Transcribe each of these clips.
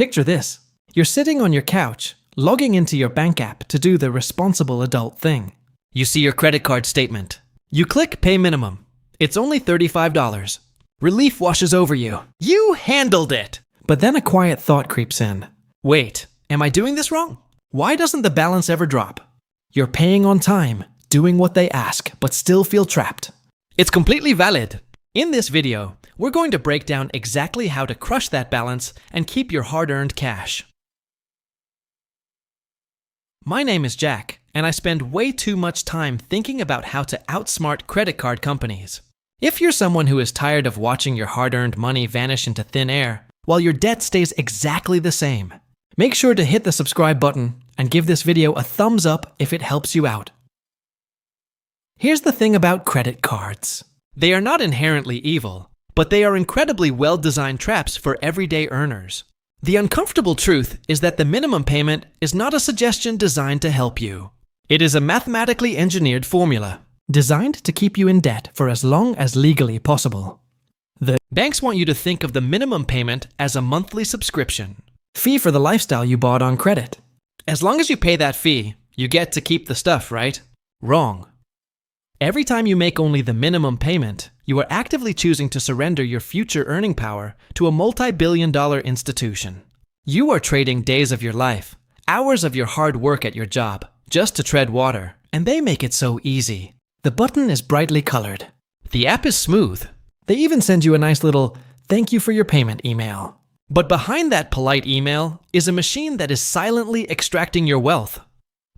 Picture this. You're sitting on your couch, logging into your bank app to do the responsible adult thing. You see your credit card statement. You click Pay Minimum. It's only $35. Relief washes over you. You handled it! But then a quiet thought creeps in. Wait, am I doing this wrong? Why doesn't the balance ever drop? You're paying on time, doing what they ask, but still feel trapped. It's completely valid. In this video, we're going to break down exactly how to crush that balance and keep your hard-earned cash. My name is Jack, and I spend way too much time thinking about how to outsmart credit card companies. If you're someone who is tired of watching your hard-earned money vanish into thin air, while your debt stays exactly the same, make sure to hit the subscribe button and give this video a thumbs up if it helps you out. Here's the thing about credit cards. They are not inherently evil, but they are incredibly well-designed traps for everyday earners. The uncomfortable truth is that the minimum payment is not a suggestion designed to help you. It is a mathematically engineered formula, designed to keep you in debt for as long as legally possible. The banks want you to think of the minimum payment as a monthly subscription, fee for the lifestyle you bought on credit. As long as you pay that fee, you get to keep the stuff, right? Wrong. Every time you make only the minimum payment, you are actively choosing to surrender your future earning power to a multi-billion-dollar institution. You are trading days of your life, hours of your hard work at your job, just to tread water, and they make it so easy. The button is brightly colored. The app is smooth. They even send you a nice little "thank you for your payment" email. But behind that polite email is a machine that is silently extracting your wealth.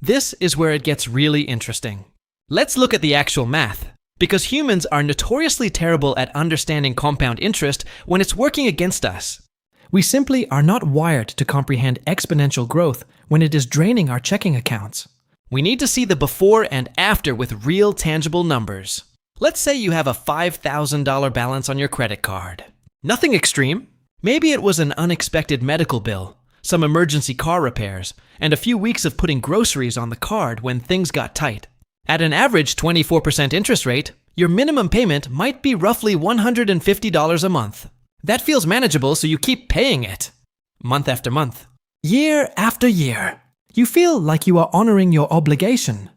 This is where it gets really interesting. Let's look at the actual math, because humans are notoriously terrible at understanding compound interest when it's working against us. We simply are not wired to comprehend exponential growth when it is draining our checking accounts. We need to see the before and after with real tangible numbers. Let's say you have a $5,000 balance on your credit card. Nothing extreme. Maybe it was an unexpected medical bill, some emergency car repairs, and a few weeks of putting groceries on the card when things got tight. At an average 24% interest rate, your minimum payment might be roughly $150 a month. That feels manageable, so you keep paying it. Month after month. Year after year. You feel like you are honoring your obligation.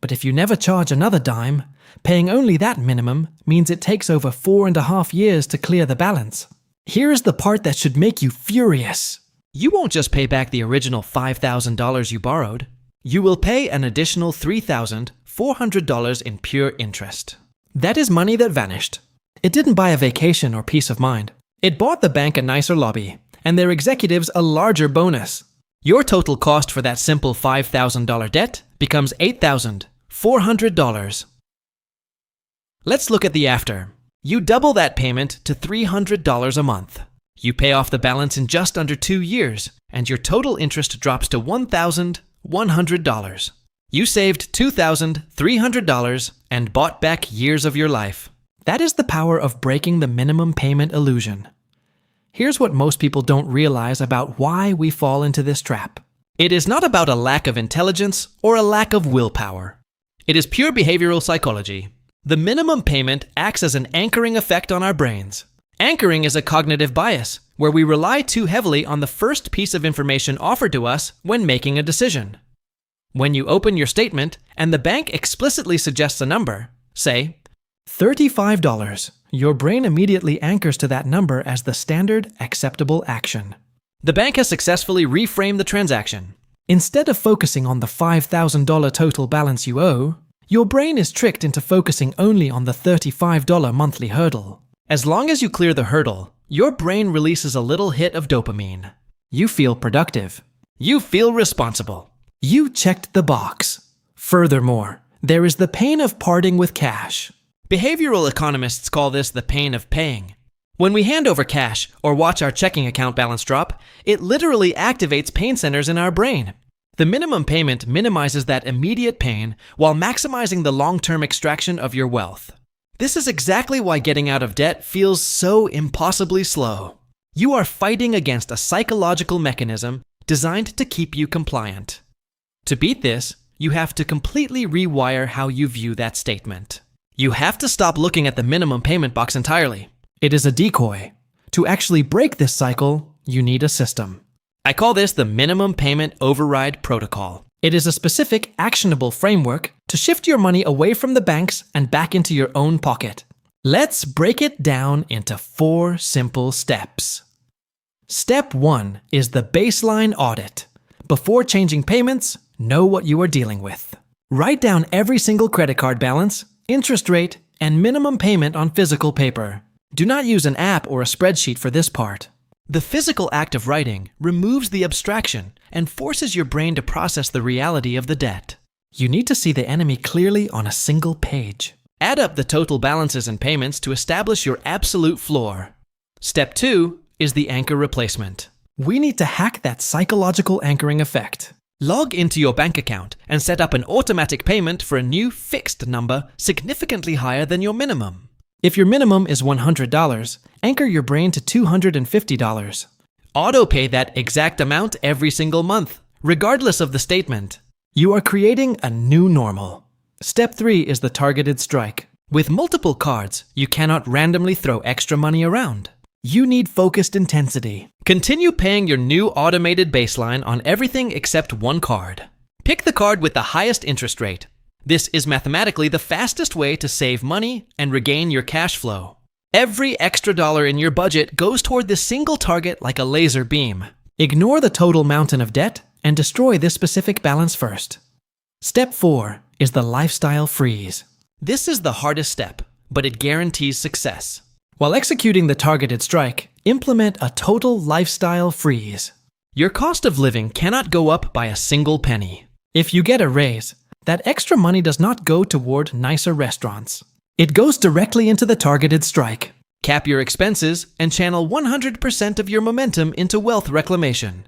But if you never charge another dime, paying only that minimum means it takes over 4.5 years to clear the balance. Here is the part that should make you furious. You won't just pay back the original $5,000 you borrowed. You will pay an additional $3,400 in pure interest. That is money that vanished. It didn't buy a vacation or peace of mind. It bought the bank a nicer lobby, and their executives a larger bonus. Your total cost for that simple $5,000 debt becomes $8,400. Let's look at the after. You double that payment to $300 a month. You pay off the balance in just under 2 years, and your total interest drops to $1,100. You saved $2,300 and bought back years of your life. That is the power of breaking the minimum payment illusion. Here's what most people don't realize about why we fall into this trap. It is not about a lack of intelligence or a lack of willpower. It is pure behavioral psychology. The minimum payment acts as an anchoring effect on our brains. Anchoring is a cognitive bias, where we rely too heavily on the first piece of information offered to us when making a decision. When you open your statement and the bank explicitly suggests a number, say, $35, your brain immediately anchors to that number as the standard acceptable action. The bank has successfully reframed the transaction. Instead of focusing on the $5,000 total balance you owe, your brain is tricked into focusing only on the $35 monthly hurdle. As long as you clear the hurdle, your brain releases a little hit of dopamine. You feel productive. You feel responsible. You checked the box. Furthermore, there is the pain of parting with cash. Behavioral economists call this the pain of paying. When we hand over cash or watch our checking account balance drop, it literally activates pain centers in our brain. The minimum payment minimizes that immediate pain while maximizing the long-term extraction of your wealth. This is exactly why getting out of debt feels so impossibly slow. You are fighting against a psychological mechanism designed to keep you compliant. To beat this, you have to completely rewire how you view that statement. You have to stop looking at the minimum payment box entirely. It is a decoy. To actually break this cycle, you need a system. I call this the minimum payment override protocol. It is a specific, actionable framework to shift your money away from the banks and back into your own pocket. Let's break it down into 4 simple steps. Step 1 is the baseline audit. Before changing payments, know what you are dealing with. Write down every single credit card balance, interest rate, and minimum payment on physical paper. Do not use an app or a spreadsheet for this part. The physical act of writing removes the abstraction and forces your brain to process the reality of the debt. You need to see the enemy clearly on a single page. Add up the total balances and payments to establish your absolute floor. Step 2 is the anchor replacement. We need to hack that psychological anchoring effect. Log into your bank account and set up an automatic payment for a new fixed number significantly higher than your minimum. If your minimum is $100, anchor your brain to $250. Auto-pay that exact amount every single month, regardless of the statement. You are creating a new normal. Step 3 is the targeted strike. With multiple cards, you cannot randomly throw extra money around. You need focused intensity. Continue paying your new automated baseline on everything except one card. Pick the card with the highest interest rate. This is mathematically the fastest way to save money and regain your cash flow. Every extra dollar in your budget goes toward this single target like a laser beam. Ignore the total mountain of debt and destroy this specific balance first. Step 4 is the lifestyle freeze. This is the hardest step, but it guarantees success. While executing the targeted strike, implement a total lifestyle freeze. Your cost of living cannot go up by a single penny. If you get a raise, that extra money does not go toward nicer restaurants. It goes directly into the targeted strike. Cap your expenses and channel 100% of your momentum into wealth reclamation.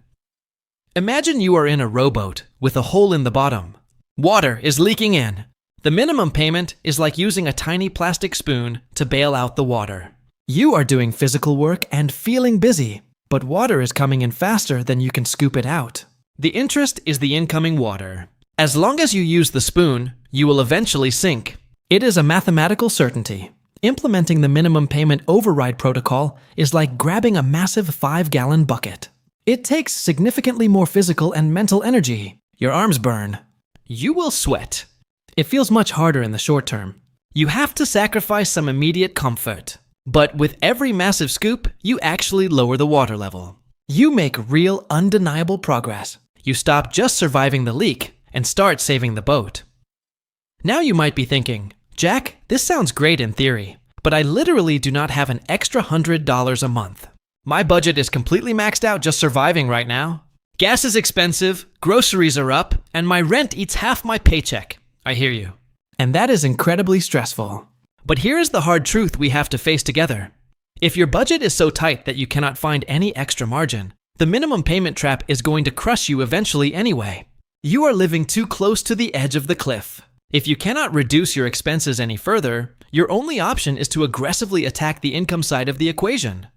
Imagine you are in a rowboat with a hole in the bottom. Water is leaking in. The minimum payment is like using a tiny plastic spoon to bail out the water. You are doing physical work and feeling busy, but water is coming in faster than you can scoop it out. The interest is the incoming water. As long as you use the spoon, you will eventually sink. It is a mathematical certainty. Implementing the minimum payment override protocol is like grabbing a massive 5-gallon bucket. It takes significantly more physical and mental energy. Your arms burn. You will sweat. It feels much harder in the short term. You have to sacrifice some immediate comfort. But with every massive scoop, you actually lower the water level. You make real, undeniable progress. You stop just surviving the leak and start saving the boat. Now you might be thinking, Jack, this sounds great in theory, but I literally do not have an extra $100 a month. My budget is completely maxed out just surviving right now. Gas is expensive, groceries are up, and my rent eats half my paycheck. I hear you. And that is incredibly stressful. But here is the hard truth we have to face together. If your budget is so tight that you cannot find any extra margin, the minimum payment trap is going to crush you eventually anyway. You are living too close to the edge of the cliff. If you cannot reduce your expenses any further, your only option is to aggressively attack the income side of the equation.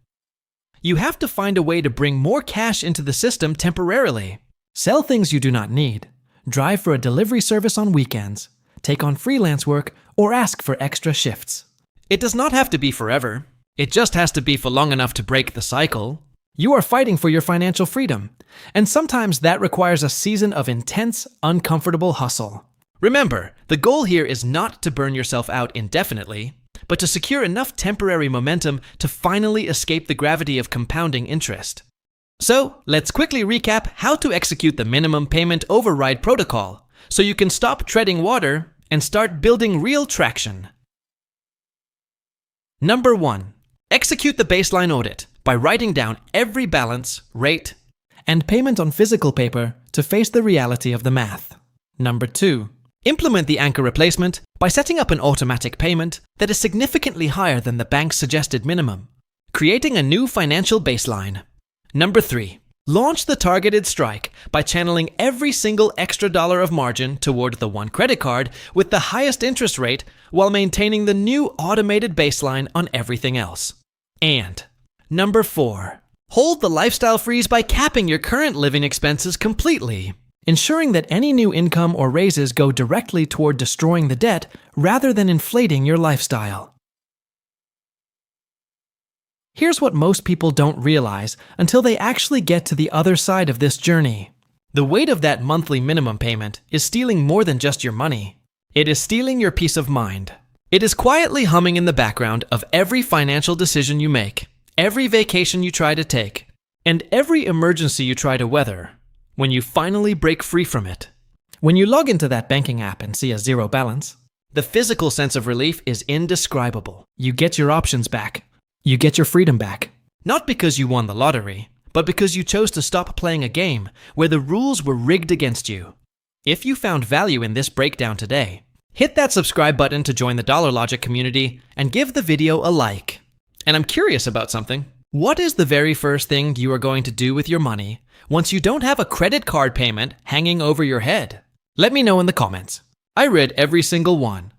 You have to find a way to bring more cash into the system temporarily. Sell things you do not need. Drive for a delivery service on weekends. Take on freelance work or ask for extra shifts. It does not have to be forever. It just has to be for long enough to break the cycle. You are fighting for your financial freedom, and sometimes that requires a season of intense, uncomfortable hustle. Remember, the goal here is not to burn yourself out indefinitely, but to secure enough temporary momentum to finally escape the gravity of compounding interest. So, let's quickly recap how to execute the minimum payment override protocol so you can stop treading water and start building real traction. Number 1. Execute the baseline audit by writing down every balance, rate, and payment on physical paper to face the reality of the math. Number 2. Implement the anchor replacement by setting up an automatic payment that is significantly higher than the bank's suggested minimum, creating a new financial baseline. Number 3. Launch the targeted strike by channeling every single extra dollar of margin toward the one credit card with the highest interest rate while maintaining the new automated baseline on everything else. And Number 4. Hold the lifestyle freeze by capping your current living expenses completely, ensuring that any new income or raises go directly toward destroying the debt rather than inflating your lifestyle. Here's what most people don't realize until they actually get to the other side of this journey. The weight of that monthly minimum payment is stealing more than just your money. It is stealing your peace of mind. It is quietly humming in the background of every financial decision you make, every vacation you try to take, and every emergency you try to weather when you finally break free from it. When you log into that banking app and see a zero balance, the physical sense of relief is indescribable. You get your options back. You get your freedom back. Not because you won the lottery, but because you chose to stop playing a game where the rules were rigged against you. If you found value in this breakdown today, hit that subscribe button to join the Dollar Logic community and give the video a like. And I'm curious about something. What is the very first thing you are going to do with your money once you don't have a credit card payment hanging over your head? Let me know in the comments. I read every single one,